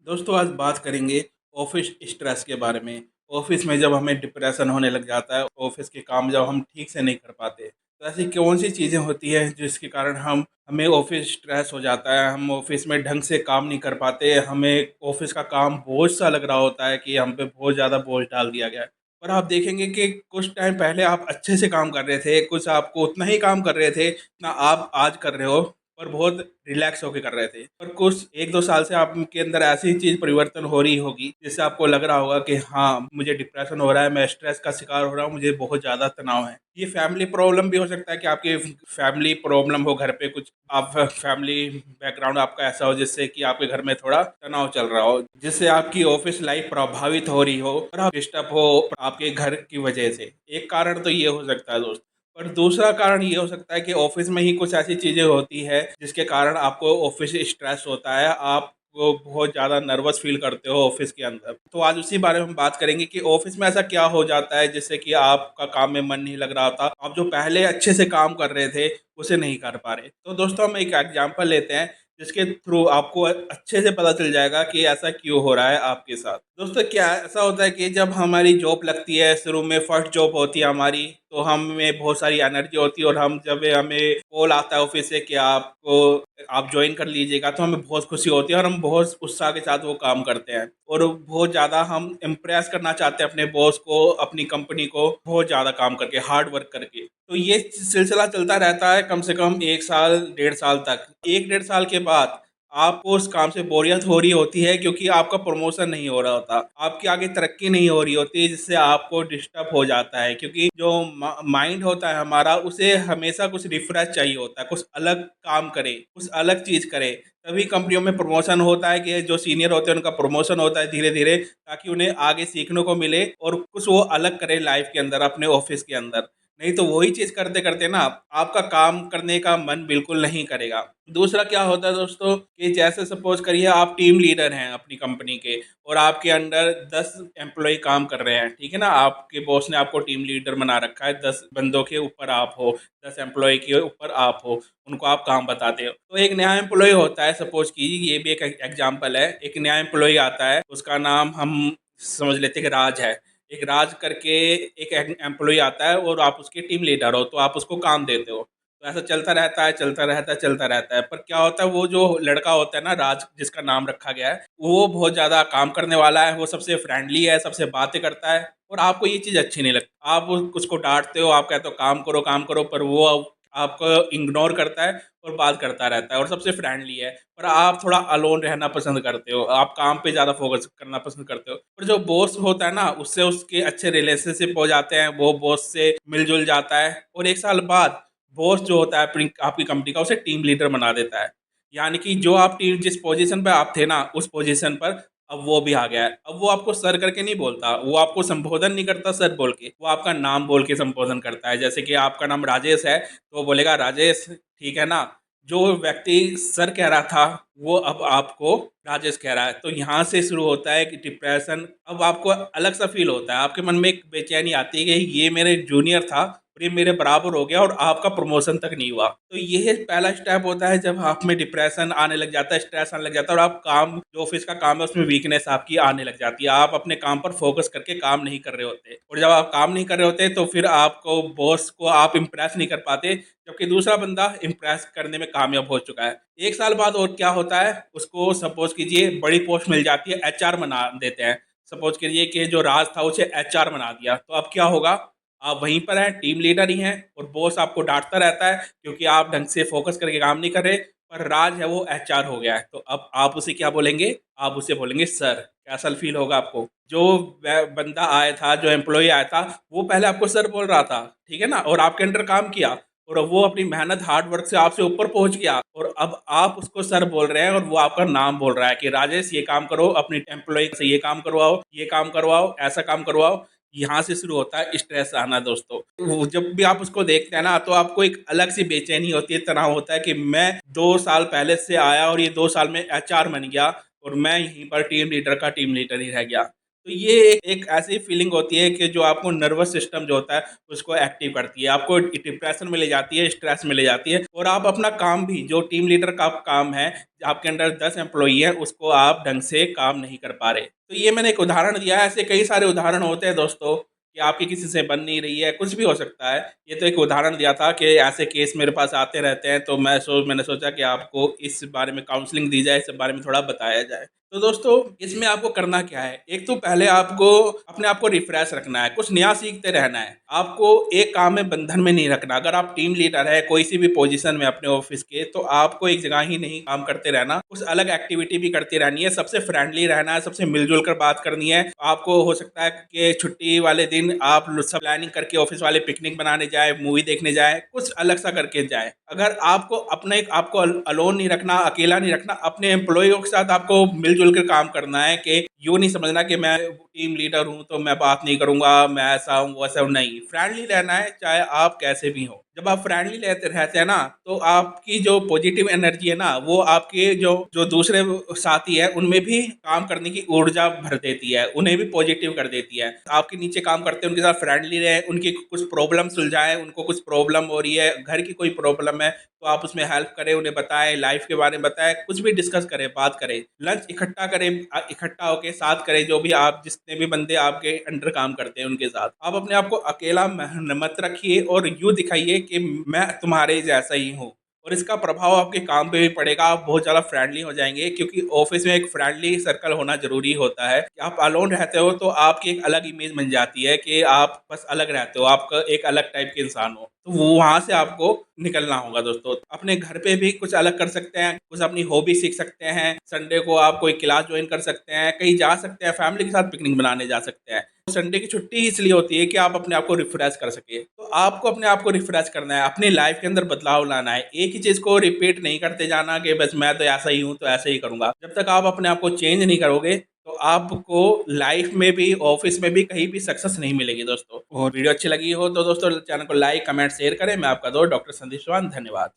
दोस्तों आज बात करेंगे ऑफिस स्ट्रेस के बारे में। ऑफिस में जब हमें डिप्रेशन होने लग जाता है, ऑफिस के काम जब हम ठीक से नहीं कर पाते, तो ऐसी कौन सी चीज़ें होती हैं जिसके कारण हम हमें ऑफिस स्ट्रेस हो जाता है, हम ऑफिस में ढंग से काम नहीं कर पाते, हमें ऑफिस का काम बोझ सा लग रहा होता है कि हम पे बहुत ज़्यादा बोझ डाल दिया गया है। पर आप देखेंगे कि कुछ टाइम पहले आप अच्छे से काम कर रहे थे, कुछ आपको उतना ही काम कर रहे थे ना आप आज कर रहे हो, और बहुत रिलैक्स होके कर रहे थे। पर कुछ 1-2 साल से आपके अंदर ऐसी चीज़ परिवर्तन हो रही होगी, जिससे आपको लग रहा होगा कि हाँ, मुझे डिप्रेशन हो रहा है, मैं स्ट्रेस का शिकार हो रहा हूँ, मुझे बहुत ज़्यादा तनाव है। ये फैमिली प्रॉब्लम भी हो सकता है कि आपकी फैमिली प्रॉब्लम हो घर पे कुछ, आप फैमिली बैकग्राउंड आपका ऐसा हो जिससे कि आपके घर में थोड़ा तनाव चल रहा हो, जिससे आपकी ऑफ़िस लाइफ़ प्रभावित हो रही हो और आप डिस्टर्ब हो आपके घर की वजह से। एक कारण तो ये हो सकता है दोस्त। और दूसरा कारण ये हो सकता है कि ऑफिस में ही कुछ ऐसी चीज़ें होती है जिसके कारण आपको ऑफिस स्ट्रेस होता है, आप वो बहुत ज़्यादा नर्वस फील करते हो ऑफिस के अंदर। तो आज उसी बारे में हम बात करेंगे कि ऑफिस में ऐसा क्या हो जाता है जिससे कि आपका काम में मन नहीं लग रहा था, आप जो पहले अच्छे से काम कर रहे थे उसे नहीं कर पा रहे। तो दोस्तों हम एक एग्जाम्पल लेते हैं जिसके थ्रू आपको अच्छे से पता चल जाएगा कि ऐसा क्यों हो रहा है आपके साथ। दोस्तों क्या ऐसा होता है कि जब हमारी जॉब लगती है, शुरू में फर्स्ट जॉब होती है हमारी, तो हमें बहुत सारी एनर्जी होती है और हम जब हमें कॉल आता है ऑफिस से कि आप ज्वाइन कर लीजिएगा, तो हमें बहुत खुशी होती है और हम बहुत उत्साह के साथ वो काम करते हैं और बहुत ज़्यादा हम इम्प्रेस करना चाहते हैं अपने बॉस को, अपनी कंपनी को, बहुत ज़्यादा काम करके, हार्ड वर्क करके। तो ये सिलसिला चलता रहता है कम से कम 1 साल, 1.5 साल तक। 1 डेढ़ साल के बाद आपको उस काम से बोरियत हो रही होती है क्योंकि आपका प्रमोशन नहीं हो रहा होता, आपकी आगे तरक्की नहीं हो रही होती है, जिससे आपको डिस्टर्ब हो जाता है क्योंकि जो माइंड होता है हमारा, उसे हमेशा कुछ रिफ्रेश चाहिए होता है, कुछ अलग काम करे, कुछ अलग चीज़ करे। तभी कंपनियों में प्रमोशन होता है कि जो सीनियर होते हैं उनका प्रमोशन होता है धीरे धीरे, ताकि उन्हें आगे सीखने को मिले और कुछ वो अलग करे लाइफ के अंदर, अपने ऑफिस के अंदर। नहीं तो वही चीज़ करते करते ना आपका काम करने का मन बिल्कुल नहीं करेगा। दूसरा क्या होता है दोस्तों कि जैसे सपोज करिए आप टीम लीडर हैं अपनी कंपनी के और आपके अंडर 10 एम्प्लॉय काम कर रहे हैं, ठीक है ना? आपके बॉस ने आपको टीम लीडर बना रखा है, 10 बंदों के ऊपर आप हो, 10 एम्प्लॉय के ऊपर आप हो, उनको आप काम बताते हो। तो एक नया एम्प्लॉय होता है, सपोज कीजिए, ये भी एक एग्जाम्पल है। एक नया एम्प्लॉय आता है, उसका नाम हम समझ लेते हैं कि राज है। एक राज करके एक एम्प्लॉय आता है और आप उसके टीम लीडर हो, तो आप उसको काम देते हो। तो ऐसा चलता रहता है, चलता रहता है, चलता रहता है। पर क्या होता है, वो जो लड़का होता है ना राज, जिसका नाम रखा गया है, वो बहुत ज़्यादा काम करने वाला है, वो सबसे फ्रेंडली है, सबसे बातें करता है और आपको ये चीज़ अच्छी नहीं लगती। आप उसको डाँटते हो, आप कहते हो काम करो, पर वो आपको इग्नोर करता है और बात करता रहता है और सबसे फ्रेंडली है। पर आप थोड़ा अलोन रहना पसंद करते हो, आप काम पे ज़्यादा फ़ोकस करना पसंद करते हो। पर जो बॉस होता है ना, उससे उसके अच्छे रिलेशनशिप हो जाते हैं, वो बॉस से मिल-जुल जाता है और 1 साल बाद बॉस जो होता है अपनी आपकी कंपनी का, उसे टीम लीडर बना देता है। यानी कि जो आप टीम जिस पोज़ीशन पे आप थे ना, उस पोज़ीशन पर अब वो भी आ गया है। अब वो आपको सर करके नहीं बोलता, वो आपको संबोधन नहीं करता सर बोल के, वो आपका नाम बोल के संबोधन करता है। जैसे कि आपका नाम राजेश है, तो वो बोलेगा राजेश, ठीक है ना? जो व्यक्ति सर कह रहा था, वो अब आपको राजेश कह रहा है। तो यहाँ से शुरू होता है कि डिप्रेशन, अब आपको अलग-सा फ़ील होता है। आपके मन में एक बेचैनी आती है कि ये मेरे जूनियर था और ये मेरे बराबर हो गया और आपका प्रमोशन तक नहीं हुआ। तो ये पहला स्टेप होता है जब आप में डिप्रेशन आने लग जाता है, स्ट्रेस आने लग जाता है और आप काम जो ऑफ़िस का काम है उसमें वीकनेस आपकी आने लग जाती है। आप अपने काम पर फ़ोकस करके काम नहीं कर रहे होते और जब आप काम नहीं कर रहे होते तो फिर आपको बॉस को आप इम्प्रेस नहीं कर पाते, जबकि दूसरा बंदा इम्प्रेस करने में कामयाब हो चुका है। 1 साल बाद और क्या होता है, उसको सपोज़ कीजिए बड़ी पोस्ट मिल जाती है, एचआर बना देते हैं। सपोज़ कीजिए कि जो राज था उसे एचआर बना दिया, तो अब क्या होगा? आप वहीं पर हैं, टीम लीडर ही हैं और बॉस आपको डाँटता रहता है क्योंकि आप ढंग से फ़ोकस करके काम नहीं कर रहे, पर राज है वो एचआर हो गया है। तो अब आप उसे क्या बोलेंगे? आप उसे बोलेंगे सर। कैसा फ़ील होगा आपको? जो बंदा आया था, जो एम्प्लॉयी आया था, वो पहले आपको सर बोल रहा था, ठीक है ना? और आपके अंडर काम किया और अब वो अपनी मेहनत हार्ड वर्क से आपसे ऊपर पहुँच गया और अब आप उसको सर बोल रहे हैं और वो आपका नाम बोल रहा है कि राजेश ये काम करो, अपनी एम्प्लॉयी से ये काम करवाओ, ऐसा काम करवाओ। यहाँ से शुरू होता है स्ट्रेस आना दोस्तों। वो जब भी आप उसको देखते हैं ना, तो आपको एक अलग सी बेचैनी होती है, तनाव होता है कि मैं 2 साल पहले से आया और ये 2 साल में एचआर बन गया और मैं यहीं पर टीम लीडर का टीम लीडर ही रह गया। तो ये एक ऐसी फीलिंग होती है कि जो आपको नर्वस सिस्टम जो होता है उसको एक्टिव करती है, आपको डिप्रेशन में ले जाती है, स्ट्रेस में ले जाती है, और आप अपना काम भी जो टीम लीडर का काम है, आपके अंडर 10 एम्प्लॉई है, उसको आप ढंग से काम नहीं कर पा रहे। तो ये मैंने एक उदाहरण दिया है, ऐसे कई सारे उदाहरण होते हैं दोस्तों, कि आपकी किसी से बन नहीं रही है, कुछ भी हो सकता है। ये तो एक उदाहरण दिया था कि ऐसे केस मेरे पास आते रहते हैं, तो मैंने सोचा कि आपको इस बारे में काउंसलिंग दी जाए, इस बारे में थोड़ा बताया जाए। तो दोस्तों, इसमें आपको करना क्या है, एक तो पहले आपको अपने आप को रिफ्रेश रखना है, कुछ नया सीखते रहना है, आपको एक काम में बंधन में नहीं रखना। अगर आप टीम लीडर है कोई सी भी पोजीशन में अपने ऑफिस के, तो आपको एक जगह ही नहीं काम करते रहना, कुछ अलग एक्टिविटी भी करती रहनी है, सबसे फ्रेंडली रहना है, सबसे मिलजुल कर बात करनी है। आपको हो सकता है कि छुट्टी वाले दिन आप सब प्लानिंग करके ऑफिस वाले पिकनिक बनाने जाए, मूवी देखने जाए, कुछ अलग सा करके जाए। अगर आपको अपने आपको अलोन नहीं रखना, अकेला नहीं रखना, अपने एम्प्लॉयों के साथ आपको मिलजुल कर काम करना है, कि यूँ नहीं समझना कि मैं टीम लीडर हूँ तो मैं बात नहीं करूँगा, मैं ऐसा हूँ वैसा हूँ, नहीं। फ्रेंडली रहना है, चाहे आप कैसे भी हो। जब आप फ्रेंडली रहते रहते हैं ना, तो आपकी जो पॉजिटिव एनर्जी है ना, वो आपके जो जो दूसरे साथी है उनमें भी काम करने की ऊर्जा भर देती है, उन्हें भी पॉजिटिव कर देती है। आपके नीचे काम करते हैं उनके साथ फ्रेंडली रहे, उनकी कुछ प्रॉब्लम सुलझाएं, उनको कुछ प्रॉब्लम हो रही है, घर की कोई प्रॉब्लम है तो आप उसमें हेल्प करें, उन्हें बताएं, लाइफ के बारे में बताएं, कुछ भी डिस्कस करें, बात करें, लंच इकट्ठा करें, इकट्ठा होके साथ करें, जो भी आप जितने भी बंदे आपके अंडर काम करते हैं उनके साथ। आप अपने आप को अकेला मत रखिए, और यूँ दिखाइए कि मैं तुम्हारे जैसा ही हूँ, और इसका प्रभाव आपके काम पे भी पड़ेगा। आप बहुत ज़्यादा फ्रेंडली हो जाएंगे, क्योंकि ऑफिस में एक फ्रेंडली सर्कल होना ज़रूरी होता है। कि आप अलोन रहते हो तो आपकी एक अलग इमेज बन जाती है, कि आप बस अलग रहते हो, आपका एक अलग टाइप के इंसान हो, तो वो वहाँ से आपको निकलना होगा दोस्तों। अपने घर पे भी कुछ अलग कर सकते हैं, कुछ अपनी हॉबी सीख सकते हैं, संडे को आप कोई क्लास ज्वाइन कर सकते हैं, कहीं जा सकते हैं, फैमिली के साथ पिकनिक बनाने जा सकते हैं। संडे की छुट्टी इसलिए होती है कि आप अपने आप को रिफ्रेश कर सके। तो आपको अपने आप को रिफ्रेश करना है, अपनी लाइफ के अंदर बदलाव लाना है, एक ही चीज़ को रिपीट नहीं करते जाना कि बस मैं तो ऐसा ही हूँ तो ऐसा ही करूँगा। जब तक आप अपने आप को चेंज नहीं करोगे, तो आपको लाइफ में भी, ऑफिस में भी, कहीं भी सक्सेस नहीं मिलेगी दोस्तों। और वीडियो अच्छी लगी हो तो दोस्तों चैनल को लाइक, कमेंट, शेयर करें। मैं आपका दोस्त डॉक्टर संदीप चौहान, धन्यवाद।